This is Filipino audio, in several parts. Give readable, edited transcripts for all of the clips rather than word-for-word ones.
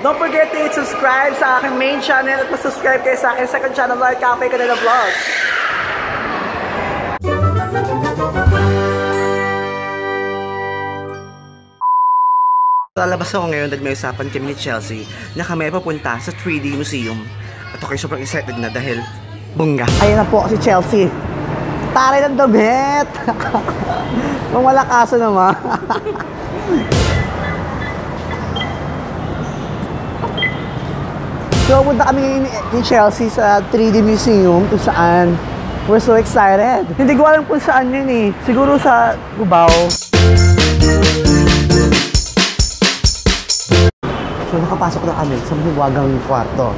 Don't forget to subscribe sa aking main channel at mag-subscribe kayo sa aking second channel, Lloyd Cafe Canela Vlogs. Lalabas ako ngayon dahil may usapan kami ni Chelsea na kami papunta sa 3D Museum. At ako'y sobrang excited na dahil bongga. Ayun na po si Chelsea. Taray ng damit! Kung wala kaso naman. So, punta kami ni Chelsea sa 3D Museum kung saan we're so excited. Hindi ko alam kung saan yun eh. Siguro sa Cubao. So, nakapasok na kami sa mahiwagang kwarto.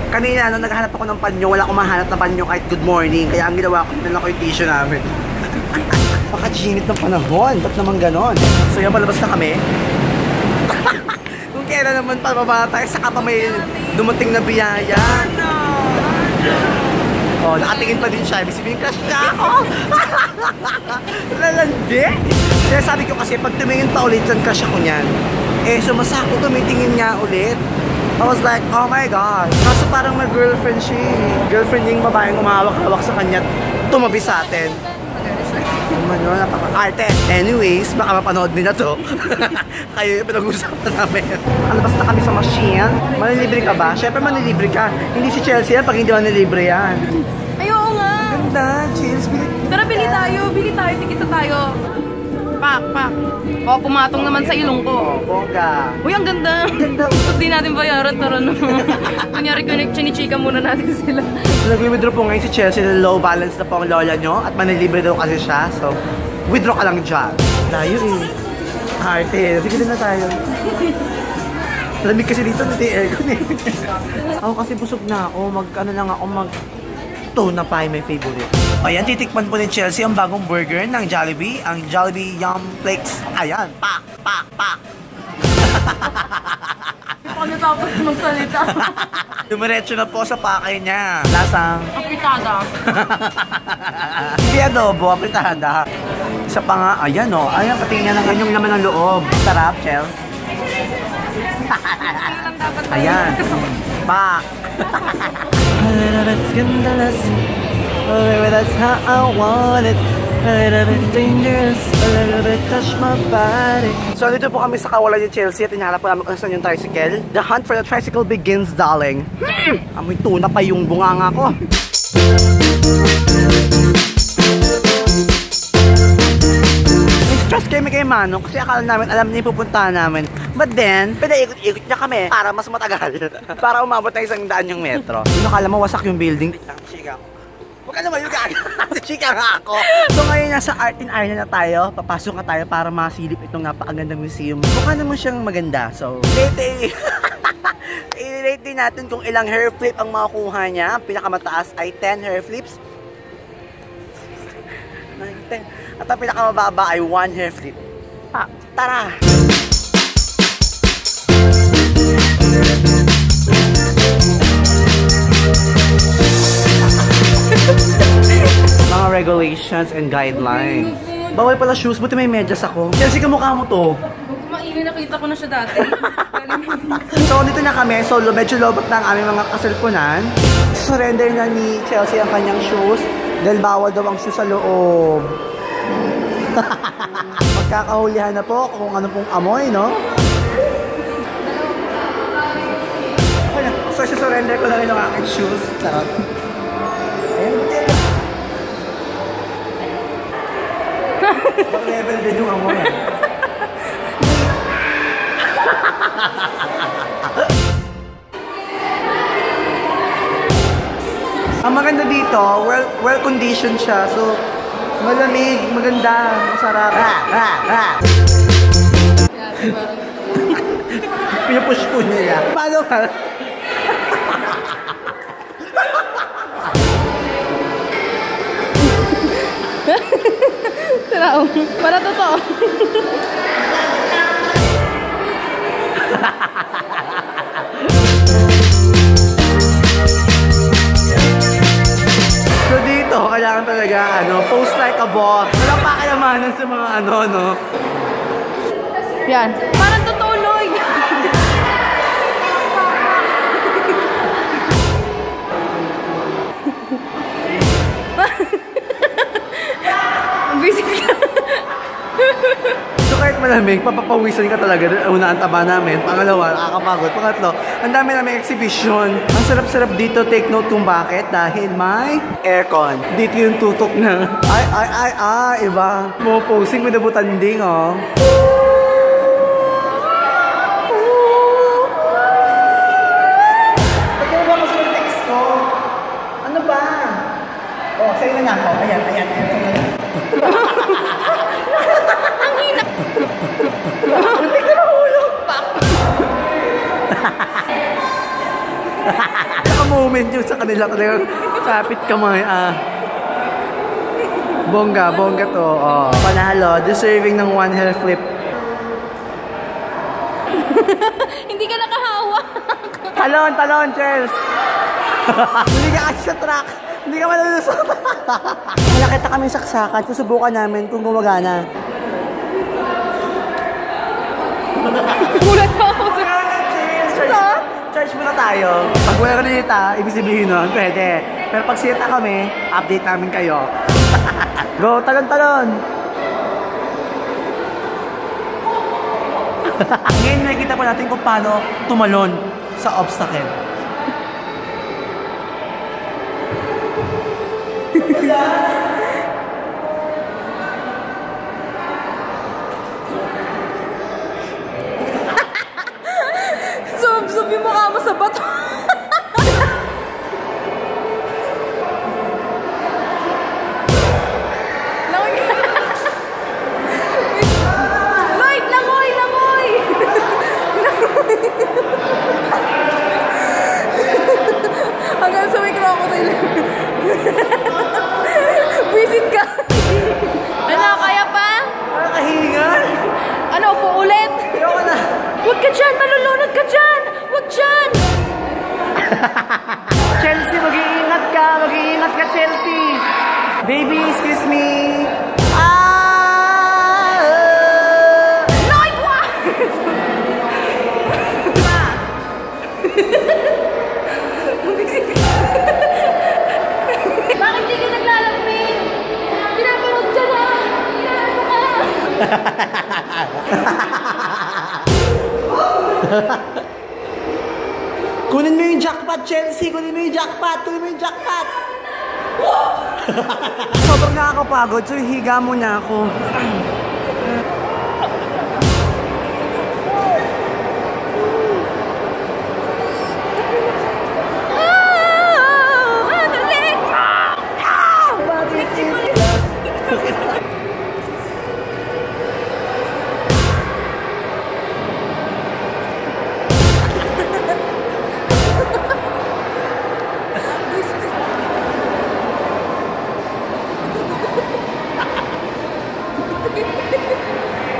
Kanina, naghahanap ako ng panyo. Wala akong mahanap na panyo kahit good morning. Kaya ang ginawa ko, dinala ko yung tissue namin. Pakaginit ng panahon. Ba't naman ganon? So, yan, palabas na kami. Kung kailan naman pababa tayo, saka pa may dumating na biyaya. Oh, nakatingin pa din siya. Ibig sabihin, crush niya ako. Lalandi. Kaya sabi ko kasi, pag tumingin pa ulit dyan, crush ako niyan. Eh, sumasako, tumitingin niya ulit. I was like, oh my God. Kaso parang may girlfriend siya. Girlfriend niya yung babaeng umahawak-hawak sa kanya, tumabi sa atin. Ano, napaka-arte. Anyways, baka mapanood nila to. Kayo yung pinag-uusapan namin. Alabas na kami sa machine. Manilibre ka ba? Siyempre manilibre ka. Hindi si Chelsea yan pag hindi manilibre yan. Ay, oo nga. Ganda, cheers. Tara, bili tayo. Bili tayo. Tikita tayo. Pak, pak. O, pumatong naman sa ilong ko. Bongga. Uy, ang ganda. Ganda. Tapos di natin bayaran. Tara no. Kunyari, chinichika muna natin sila. So, nag-withdraw po ngayon si Chelsea na low balance na po ang lola nyo at manilibre daw kasi siya. So, withdraw ka lang dyan. Tayo eh. Arte. Sige din na tayo. Lamig kasi dito, hindi aircon eh. Ako kasi busog na ako. Ano lang ako, tuna pie, my favorite. Ayan, titikman po ni Chelsea ang bagong burger ng Jollibee. Ang Jollibee Yum Flakes. Ayan, pak, pak, pak. Paano tapos magsalita? Dumiretso na po sa pakay niya. Lasang apritada. Hindi adobo, apritada. Isa pa nga, ayan o. Ayan, patingin niya lang yung laman ng loob. Sarap, Chels. Ayan. Pak. A little bit scandalous. Maybe that's how I want it. A little bit dangerous. A little bit touch my body. So, dito po kami sa kawalan ni Chelsea at hinahanap po namin kung saan yung tricycle. The hunt for the tricycle begins, darling. Amoy tuna pa yung bunganga ko. Stress kami kay Manong kasi akala namin alam niya yung pupuntahan namin. But then, pinaikot-ikot niya kami para mas matagal. Para umabot na 100 yung metro. Yung akala mo wasak yung building. Chika ako. Huwag ka naman yung gaga. Chika nga ako. So ngayon nasa Art in Ireland na tayo. Papasok na tayo para masilip itong napakagandang museum. Mukha naman siyang maganda. So, i-rate din natin kung ilang hair flip ang makukuha niya. Ang pinakamataas ay 10 hair flips. 9, 10. At ang pinakamababa ay 1 hair flip. Tara! Mga regulations and guidelines. Bawal pala shoes, buti may medyas ako. Chelsea, kamukha mo to. Kumaingay, nakita ko na siya dati. So, dito na kami. So, medyo lobot na ang aming mga kasalpunan. Surrender na ni Chelsea ang kanyang shoes dahil bawal daw ang shoes sa loob. Magkakahulihan na po kung ano pong amoy, no? So, surrender ko na rin ang aking shoes. Sarap. Ayan, level din yung amoy. Ang maganda dito, well-conditioned siya. So, malamig, maganda, masarap. Pinupush po niya. Paano ka? Sarap. Para totoo. So dito, kailangan talaga, post like a boss. Walang pakayamanan sa mga no? Yan. Parang totoo, Lloyd. lamig, papapawisan ka talaga. Una, ang taba namin. Pangalawa, nakakapagod. Pangatlo, ang dami namin exhibition. Ang sarap-sarap dito. Take note kung bakit. Dahil may aircon. Dito yung tutok na. Iba. Mo posing with the butanding, oh. Pagkano ba kasi yung text ko? Ano ba? Oh, sa'yo na nga ako. Ayan. Sa'yo na nga. Ang hina. Muntik na mahulog. Naka-moment yun sa kanila talagang kapit kamay. Bongga to. Oh, panalo. Deserving ng one hair flip. Hindi ka nakahawa. Talon, Chels. Hindi ka kasi sa track. Hindi ka malulusot. Nakita kami saksakan. Susubukan namin kung gumagana. Gulat pa ako. Charge muna tayo. Pag wala kanita, ibig sabihin nun, pwede. Pero pag sita kami, update namin kayo. Go, talon. Ngayon nakikita po natin kung paano tumalon sa obstacle. Sub yung mukha mo sa bato. Lloyd, langoy! Hanggang sa may crocodile. Visit ka. Ano, kaya pa? Kahinga? Ano, po ulit? Ayoko na. Huwag ka dyan, malulunod ka dyan! Huwag dyan! Chelsea, mag-iingat ka, Chelsea. Baby, excuse me. Lloyd, wag! Bakit di ka naglalambing? Pinapanood ka na! Pinapanood ka! Kunin mo yung jackpot, Chelsea. Kunin mo yung jackpot. Sobrang nakakapagod, so higa muna ako.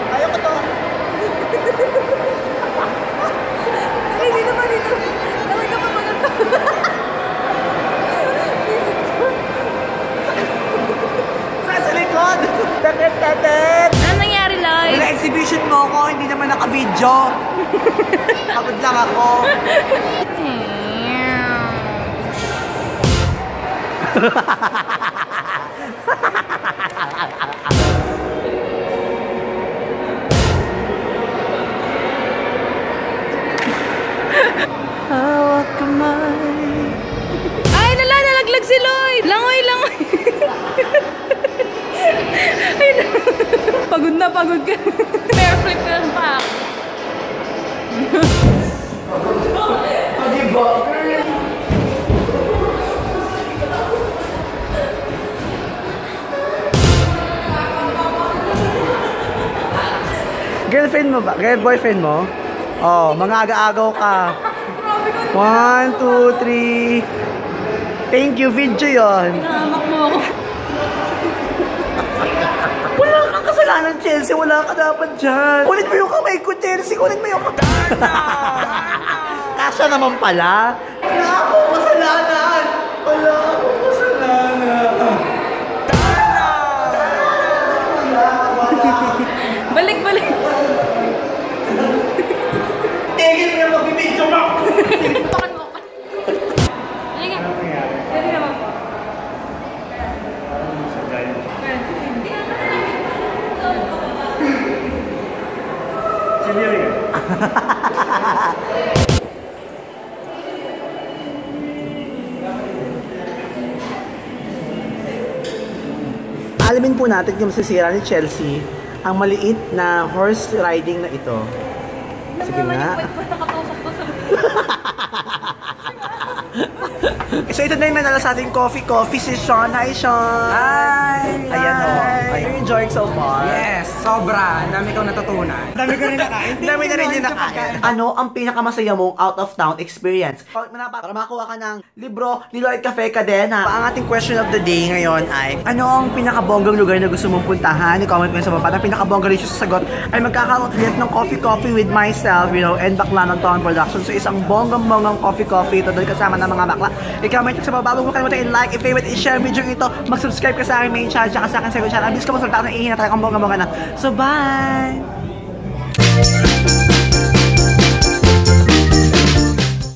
Ayoko to. Hindi naman dito. Nawag ka pa mga to. Sa likod. Tatet. Ano nangyari, Lloyd? Wala exhibition mo ako, hindi naman naka-video. Pagod lang ako. Hawak kamay. Ay, nalaglag si Lloyd! Langoy! Ay, pagod ka. Fair flip ka lang pa. Pag-iba. Girlfriend mo ba? Boyfriend mo? Oh, mga aga-agaw ka. 1, 2, 3. Thank you, video yon. Nahamak mo ako. Wala kang kasalanan, Chelsea. Wala ka dapat dyan. Kunin mo yung kamay ko, Chelsea. Kunin mo yung kamay. Kasya naman pala. Wala akong kasalanan. Balik. Tingin mo yung magbibidyo mo. Tukan mo ka. Halika. Pwede naman po. Alamin po natin kung masisira ni Chelsea ang maliit na horse riding na ito. Sige nga. So ito na yung manala sa ating coffee si Sean. Hi, Sean! Hi! Ayan o. Are you enjoying so far? Yes, sobra. Dami kong natutunan. Dami ko rin nakain. Dami na rin yung nakain. Ano ang pinakamasaya mong out-of-town experience? Para makakuha ka ng libro ni Lloyd Cafe Cadena. Ang ating question of the day ngayon ay, ano ang pinakabonggang lugar na gusto mong puntahan? I-comment mo sa baba. Ang pinakabonggang rin sa sagot ay magkakaroon ulit ng coffee with myself, and Bakla ng Town Production. So isang bonggang coffee ito dahil kasama ng mga bakla. I-comment sa baba. Huwag mo kalimutan i-like, i-favorite, i-share video ito. Mag-subscribe ka sa aking main channel, tsaka sa aking second channel. Ang bilis ka magsalita na ihina talagang bonggang na. So bye!